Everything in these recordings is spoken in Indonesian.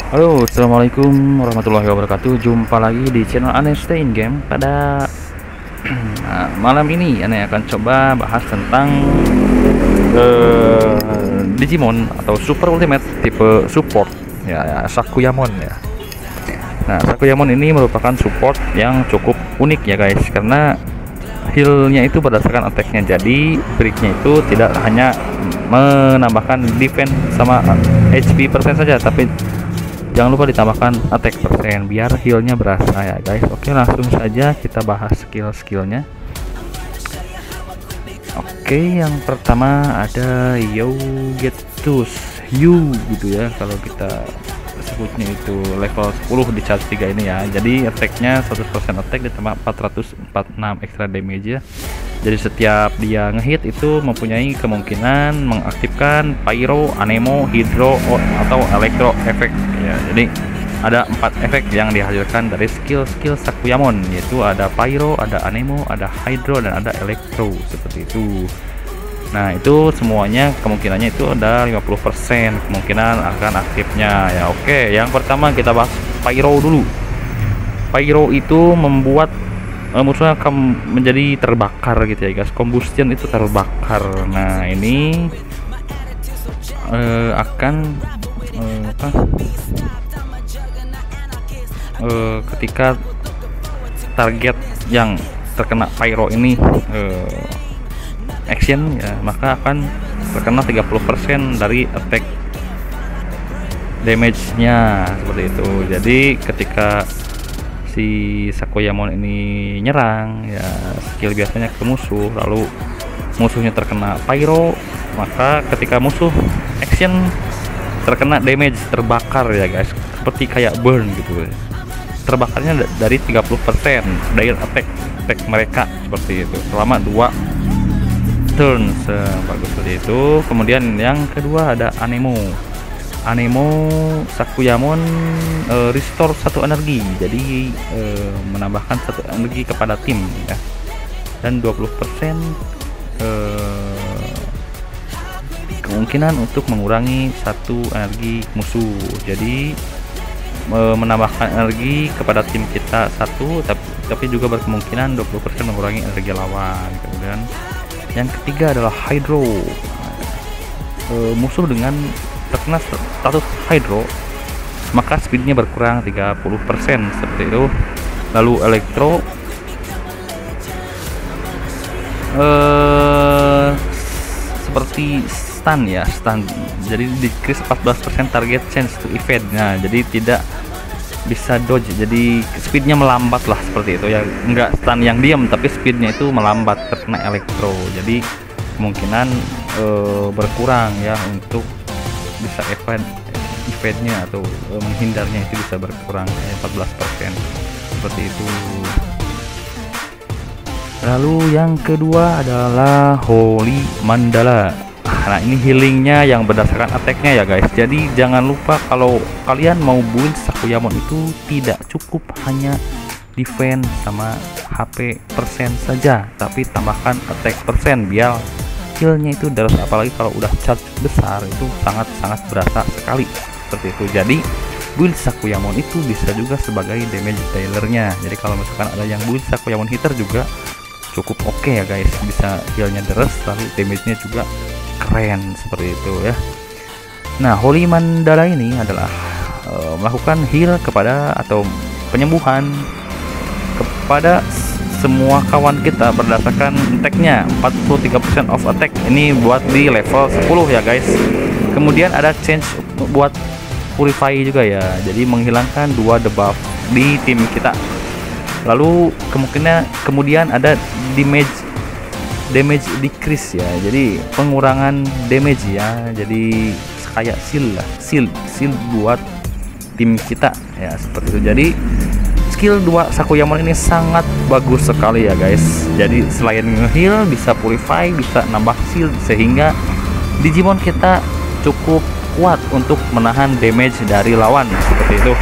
Halo, assalamualaikum warahmatullahi wabarakatuh. Jumpa lagi di channel Aneh Stay in Game. Pada malam ini Aneh akan coba bahas tentang Digimon atau Super Ultimate tipe support ya, Sakuyamon ya. Nah, Sakuyamon ini merupakan support yang cukup unik ya guys, karena healnya itu berdasarkan attacknya. Jadi breaknya itu tidak hanya menambahkan defense sama HP persen saja, tapi jangan lupa ditambahkan attack persen biar healnya berasa ya guys. Oke, langsung saja kita bahas skill-skillnya. Oke, yang pertama ada Yougetus You gitu ya, kalau kita sebutnya itu level 10 di charge 3 ini ya. Jadi attacknya 100% attack ditambah 446 extra damage ya. Jadi setiap dia ngehit itu mempunyai kemungkinan mengaktifkan Pyro, Anemo, Hydro, atau Electro efek ya. Jadi ada 4 efek yang dihasilkan dari skill-skill Sakuyamon, yaitu ada Pyro, ada Anemo, ada Hydro, dan ada Electro seperti itu. Nah, itu semuanya kemungkinannya itu ada 50% kemungkinan akan aktifnya ya. Oke, yang pertama kita bahas Pyro dulu. Pyro itu membuat musuhnya akan menjadi terbakar gitu ya guys. Combustion itu terbakar. Nah, ini akan ketika target yang terkena pyro ini action ya, maka akan terkena 30% dari attack damage-nya seperti itu. Jadi ketika si Sakuyamon ini nyerang ya, skill biasanya ke musuh, lalu musuhnya terkena pyro, maka ketika musuh action terkena damage terbakar ya guys, seperti kayak burn gitu. Terbakarnya dari 30% dari attack mereka seperti itu selama 2 turn bagus seperti itu. Kemudian yang kedua ada Anemo Sakuyamon restore 1 energi, jadi menambahkan 1 energi kepada tim ya, dan 20% kemungkinan untuk mengurangi 1 energi musuh. Jadi menambahkan energi kepada tim kita 1, tapi juga berkemungkinan 20% mengurangi energi lawan. Kemudian yang ketiga adalah Hydro. Musuh dengan terkena status Hydro maka speednya berkurang 30% seperti itu. Lalu Electro seperti stun ya, stun, jadi decrease 14% target chance to evade. Nah, jadi tidak bisa dodge, jadi speednya melambat lah seperti itu ya. Enggak stun yang diam, tapi speednya itu melambat terkena Electro, jadi kemungkinan berkurang ya untuk bisa evade-nya atau menghindarnya itu bisa berkurang ya, 14% seperti itu. Lalu yang kedua adalah Holy Mandala. Nah, ini healingnya yang berdasarkan attacknya ya guys. Jadi jangan lupa kalau kalian mau build Sakuyamon itu tidak cukup hanya defense sama HP persen saja, tapi tambahkan attack persen biar healnya itu deras. Apalagi kalau udah charge besar itu sangat berasa sekali seperti itu. Jadi build Sakuyamon itu bisa juga sebagai damage dealernya. Jadi kalau misalkan ada yang build Sakuyamon hitter juga cukup oke ya guys, bisa healnya deras lalu damage-nya juga keren seperti itu ya. Nah, Holy Mandala ini adalah melakukan heal kepada atau penyembuhan kepada semua kawan kita berdasarkan attack-nya, 43% of attack. Ini buat di level 10 ya guys. Kemudian ada change buat purify juga ya, jadi menghilangkan 2 debuff di tim kita. Lalu kemudian ada damage decrease ya, jadi pengurangan damage ya, jadi kayak seal buat tim kita ya seperti itu. Jadi skill 2 Sakuyamon ini sangat bagus sekali ya guys. Jadi selain nge-heal bisa purify, bisa nambah seal, sehingga Digimon kita cukup kuat untuk menahan damage dari lawan seperti itu.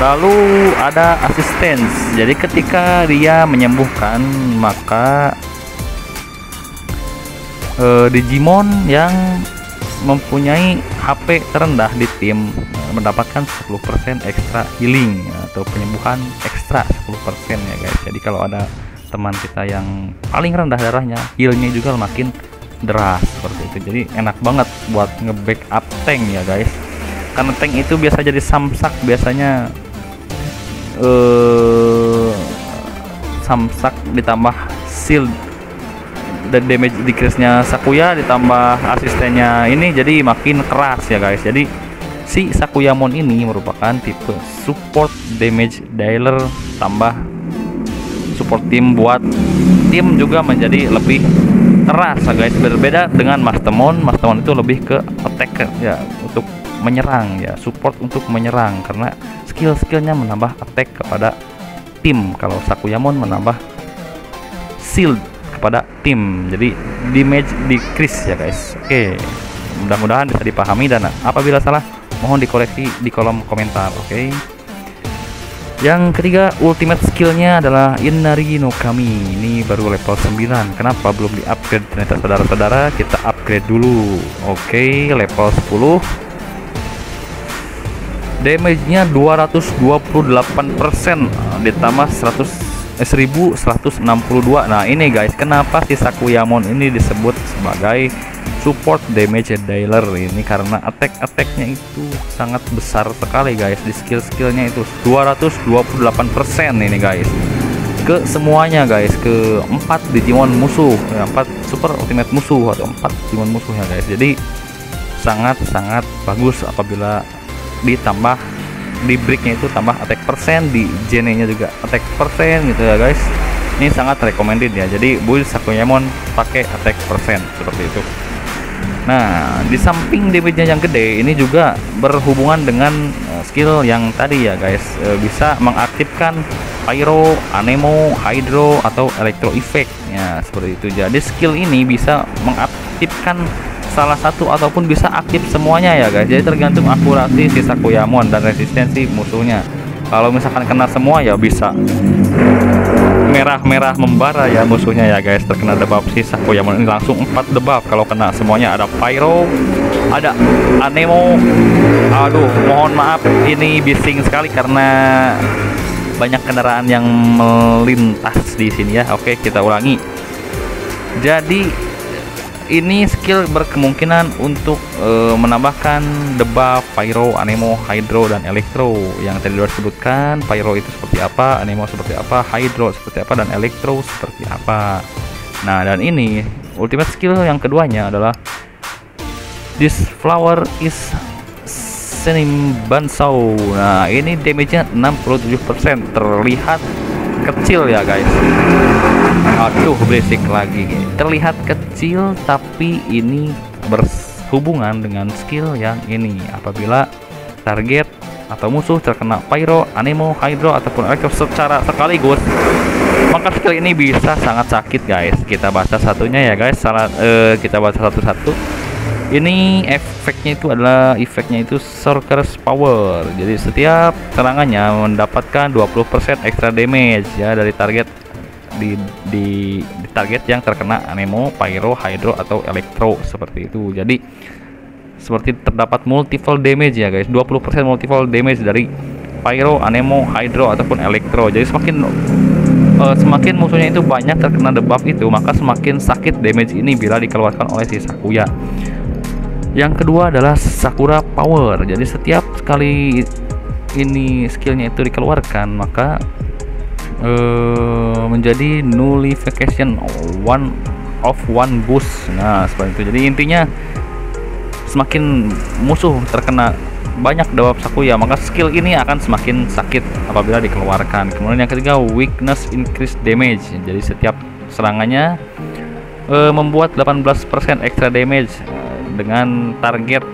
Lalu ada assistance, jadi ketika dia menyembuhkan maka Digimon yang mempunyai HP terendah di tim mendapatkan 10% ekstra healing atau penyembuhan ekstra 10% ya guys. Jadi kalau ada teman kita yang paling rendah darahnya, healnya juga makin deras seperti itu. Jadi enak banget buat nge-backup tank ya guys, karena tank itu biasa jadi samsak, biasanya samsak ditambah shield dan damage decrease-nya Sakuya ditambah asistennya ini, jadi makin keras ya guys. Jadi si Sakuyamon ini merupakan tipe support damage dealer tambah support tim, buat tim juga menjadi lebih keras ya guys. Berbeda dengan Mastemon. Mastemon itu lebih ke attacker ya, untuk menyerang ya, support untuk menyerang karena skill-skillnya menambah attack kepada tim. Kalau Sakuyamon menambah shield kepada tim, jadi damage decrease ya guys. Oke, mudah-mudahan bisa dipahami, dan apabila salah mohon dikoreksi di kolom komentar. Oke. Yang ketiga, ultimate skillnya adalah Inari no Kami. Ini baru level 9. Kenapa belum di upgrade ternyata saudara-saudara? Kita upgrade dulu. Oke, level 10. Damage-nya 228% ditambah 1162. Nah ini guys, kenapa si Sakuyamon ini disebut sebagai support damage dealer ini? Karena attack-attacknya itu sangat besar sekali guys. Di skill-skillnya itu 228% ini guys, ke semuanya guys, ke 4 Digimon musuh ya, 4 super ultimate musuh atau 4 Digimon musuh ya guys. Jadi sangat-sangat bagus apabila ditambah di breaknya itu tambah attack persen, di gene-nya juga attack persen gitu ya guys. Ini sangat recommended ya. Jadi build Sakuyamon pakai attack persen seperti itu. Nah, di samping damage-nya yang gede, ini juga berhubungan dengan skill yang tadi ya guys. Bisa mengaktifkan Pyro, Anemo, Hydro atau Electro Effect ya, seperti itu. Jadi skill ini bisa mengaktifkan salah satu ataupun bisa aktif semuanya ya guys. Jadi tergantung akurasi si Sakuyamon dan resistensi musuhnya. Kalau misalkan kena semua ya bisa merah-merah membara ya musuhnya ya guys. Terkena debuff si Sakuyamon ini langsung 4 debuff kalau kena semuanya. Ada Pyro, ada Anemo. Aduh, mohon maaf ini bising sekali karena banyak kendaraan yang melintas di sini ya. Oke, kita ulangi. Jadi ini skill berkemungkinan untuk menambahkan debuff Pyro, Anemo, Hydro, dan Electro. Yang tadi sudah disebutkan, Pyro itu seperti apa, Anemo seperti apa, Hydro seperti apa, dan Electro seperti apa. Nah, dan ini ultimate skill yang keduanya adalah This Flower is Senimbansou. Nah, ini damage-nya 67%, terlihat kecil ya guys. Aduh, berisik lagi. Terlihat kecil, tapi ini berhubungan dengan skill yang ini. Apabila target atau musuh terkena Pyro, Anemo, Hydro ataupun Electro secara sekaligus, maka skill ini bisa sangat sakit guys. Kita baca satunya ya guys. Kita baca satu-satu. Ini efeknya itu adalah Sorcerer's Power. Jadi setiap serangannya mendapatkan 20% extra damage ya dari target di target yang terkena Anemo, Pyro, Hydro atau Electro seperti itu. Jadi seperti terdapat multiple damage ya guys, 20% multiple damage dari Pyro, Anemo, Hydro ataupun Electro. Jadi semakin musuhnya itu banyak terkena debuff itu, maka semakin sakit damage ini bila dikeluarkan oleh si Sakuya. Yang kedua adalah Sakura Power. Jadi setiap kali ini skillnya itu dikeluarkan, maka menjadi nullification one boost. Nah, seperti itu. Jadi intinya semakin musuh terkena banyak debuff Sakuya, maka skill ini akan semakin sakit apabila dikeluarkan. Kemudian yang ketiga, weakness increase damage. Jadi setiap serangannya membuat 18% extra damage dengan target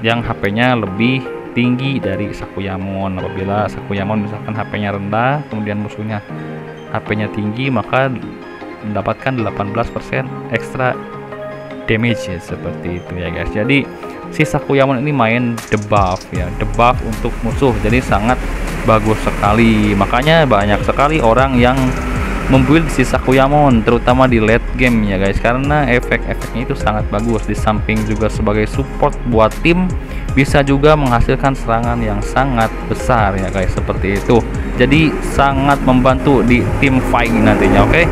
yang HP-nya lebih tinggi dari Sakuyamon. Apabila Sakuyamon misalkan HP-nya rendah, kemudian musuhnya HP-nya tinggi, maka mendapatkan 18% extra damage ya, seperti itu ya guys. Jadi si Sakuyamon ini main debuff ya, debuff untuk musuh, jadi sangat bagus sekali. Makanya banyak sekali orang yang membuild si Sakuyamon terutama di late game ya guys, karena efek-efeknya itu sangat bagus. Di samping juga sebagai support buat tim, bisa juga menghasilkan serangan yang sangat besar ya guys, seperti itu. Jadi sangat membantu di tim fight nantinya. Oke.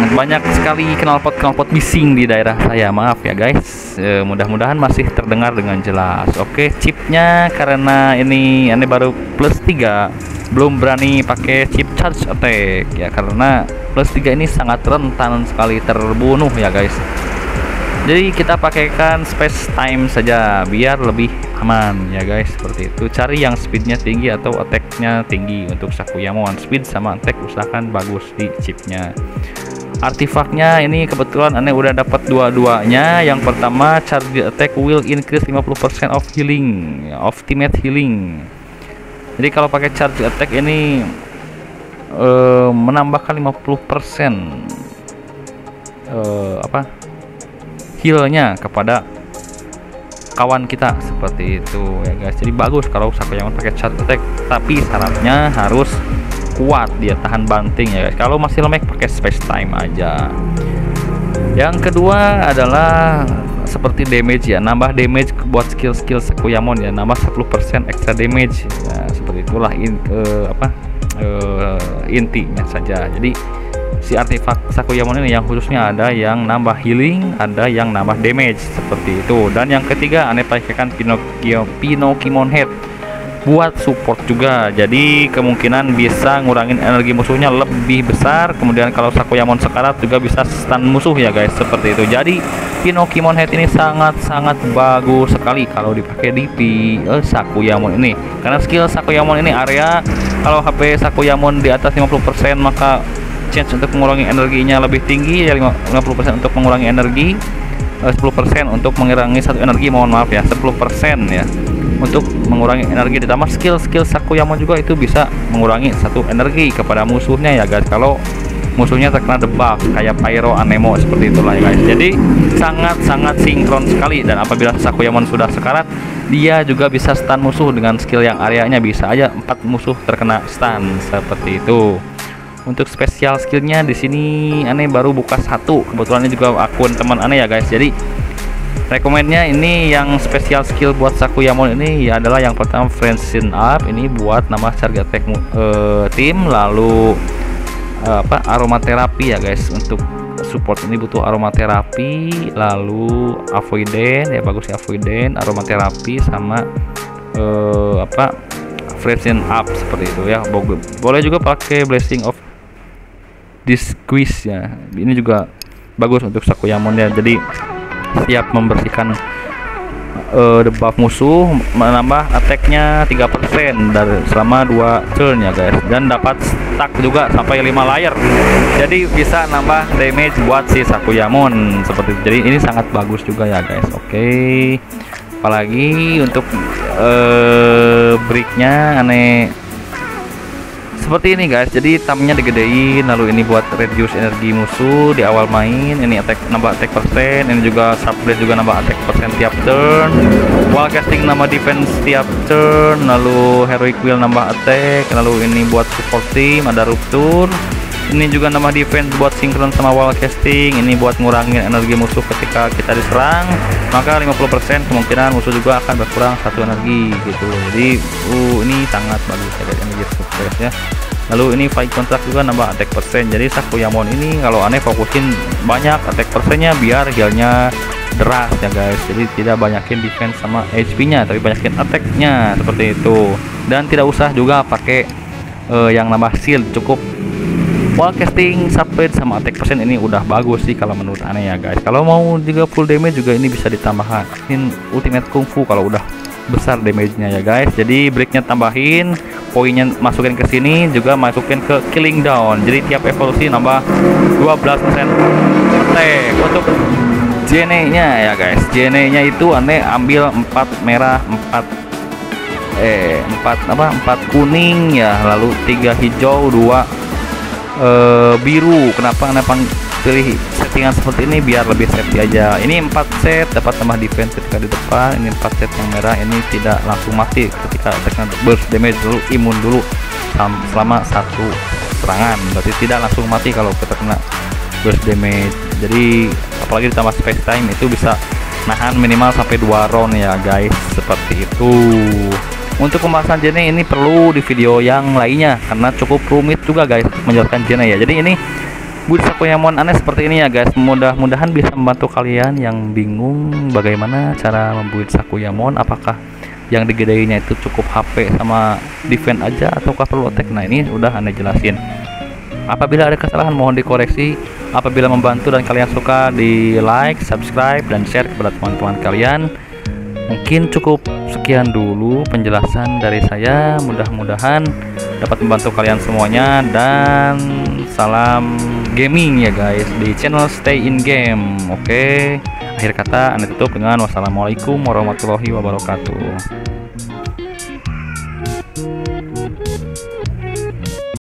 Banyak sekali knalpot bising di daerah saya, maaf ya guys. Mudah-mudahan masih terdengar dengan jelas. Oke, chipnya karena ini baru plus 3, belum berani pakai chip charge attack ya, karena plus 3 ini sangat rentan sekali terbunuh ya guys. Jadi kita pakaikan space time saja biar lebih aman ya guys, seperti itu. Cari yang speednya tinggi atau attacknya tinggi untuk Sakuyamon. Speed sama attack usahakan bagus di chipnya. Artifaknya ini kebetulan aneh udah dapat dua-duanya. Yang pertama, charge attack will increase 50% of healing, ultimate healing. Jadi kalau pakai charge attack ini menambahkan 50% healnya kepada kawan kita, seperti itu ya guys. Jadi bagus kalau Sakuyamon pakai charge attack, tapi syaratnya harus kuat, dia tahan banting ya guys. Kalau masih lemek pakai space time aja. Yang kedua adalah seperti damage ya, nambah damage buat skill-skill Sakuyamon ya, nambah 10% extra damage ya, seperti itulah intinya saja. Jadi si artefak Sakuyamon ini yang khususnya ada yang nambah healing, ada yang nambah damage, seperti itu. Dan yang ketiga aneh pakaikan Pinokimon Head buat support juga, jadi kemungkinan bisa ngurangin energi musuhnya lebih besar. Kemudian kalau Sakuyamon sekarat juga bisa stun musuh ya guys, seperti itu. Jadi Pinokimon Head ini sangat-sangat bagus sekali kalau dipakai di Sakuyamon ini, karena skill Sakuyamon ini area kalau HP Sakuyamon di atas 50% maka chance untuk mengurangi energinya lebih tinggi ya, 50% untuk mengurangi energi, 10% untuk mengurangi satu energi, mohon maaf ya, 10% ya untuk mengurangi energi. Ditambah skill Sakuyamon juga itu bisa mengurangi satu energi kepada musuhnya ya guys, kalau musuhnya terkena debuff kayak Pyro Anemo, seperti itulah ya guys. Jadi sangat-sangat sinkron sekali, dan apabila Sakuyamon sudah sekarat, dia juga bisa stun musuh dengan skill yang areanya bisa aja 4 musuh terkena stun, seperti itu. Untuk spesial skillnya di sini aneh baru buka satu, kebetulan ini juga akun teman aneh ya guys. Jadi rekomendnya ini yang spesial skill buat Sakuyamon ini ya adalah yang pertama Friendship Up, ini buat nambah charge attack tim. Lalu aromaterapi ya guys, untuk support ini butuh aromaterapi. Lalu avoidant ya, bagus ya avoidant, aromaterapi sama Friendship Up, seperti itu ya. Boleh juga pakai Blessing of Disguise ya, ini juga bagus untuk Sakuyamon ya. Jadi siap membersihkan debuff musuh, menambah attacknya 3% dari selama 2 turn ya guys, dan dapat stack juga sampai 5 layer, jadi bisa nambah damage buat si Sakuyamon, seperti itu. Jadi ini sangat bagus juga ya guys. Oke, apalagi untuk breaknya aneh seperti ini guys. Jadi tamnya digedein, lalu ini buat reduce energi musuh di awal main, ini attack nambah attack persen, ini juga subblade juga nambah attack persen tiap turn, wall casting nambah defense tiap turn, lalu heroic wheel nambah attack, lalu ini buat support team ada rupture, ini juga nambah defense buat sinkron sama wall casting, ini buat ngurangin energi musuh ketika kita diserang, maka 50% kemungkinan musuh juga akan berkurang 1 energi gitu. Jadi ini sangat bagus ya guys, energi support ya. Lalu ini fight contract juga nambah attack persen. Jadi Sakuyamon ini kalau aneh fokusin banyak attack persennya biar healnya deras ya guys. Jadi tidak banyakin defense sama HP nya, tapi banyakin attack-nya, seperti itu. Dan tidak usah juga pakai yang nambah shield, cukup wall casting, subblade sama attack persen, ini udah bagus sih kalau menurut aneh ya guys. Kalau mau juga full damage juga ini bisa ditambahkan ultimate kungfu kalau udah besar damage-nya ya guys. Jadi breaknya tambahin, poinnya masukin ke sini, juga masukin ke killing down. Jadi tiap evolusi nambah 12% attack. Untuk JN-nya ya guys, JN-nya itu aneh ambil 4 merah, 4 kuning ya, lalu 3 hijau, 2 biru. Kenapa pilih settingan seperti ini? Biar lebih safety aja. Ini 4 set dapat tambah defense ketika di depan, ini 4 set yang merah ini tidak langsung mati ketika tekan burst damage dulu, imun dulu. selama satu serangan, berarti tidak langsung mati kalau kita kena burst damage. Jadi apalagi ditambah space time itu bisa nahan minimal sampai 2 round ya guys, seperti itu. Untuk pembahasan Gene ini perlu di video yang lainnya karena cukup rumit juga guys menjelaskan Gene ya. Jadi ini build Sakuyamon aneh seperti ini ya guys, mudah-mudahan bisa membantu kalian yang bingung bagaimana cara membuild Sakuyamon, apakah yang digedainya itu cukup HP sama defense aja ataukah perlu attack. Nah ini udah aneh jelasin. Apabila ada kesalahan mohon dikoreksi. Apabila membantu dan kalian suka, di like, subscribe, dan share kepada teman-teman kalian. Mungkin cukup sekian dulu penjelasan dari saya, mudah-mudahan dapat membantu kalian semuanya, dan salam gaming ya guys di channel Stay in Game. Oke, akhir kata Anda tutup dengan wassalamualaikum warahmatullahi wabarakatuh.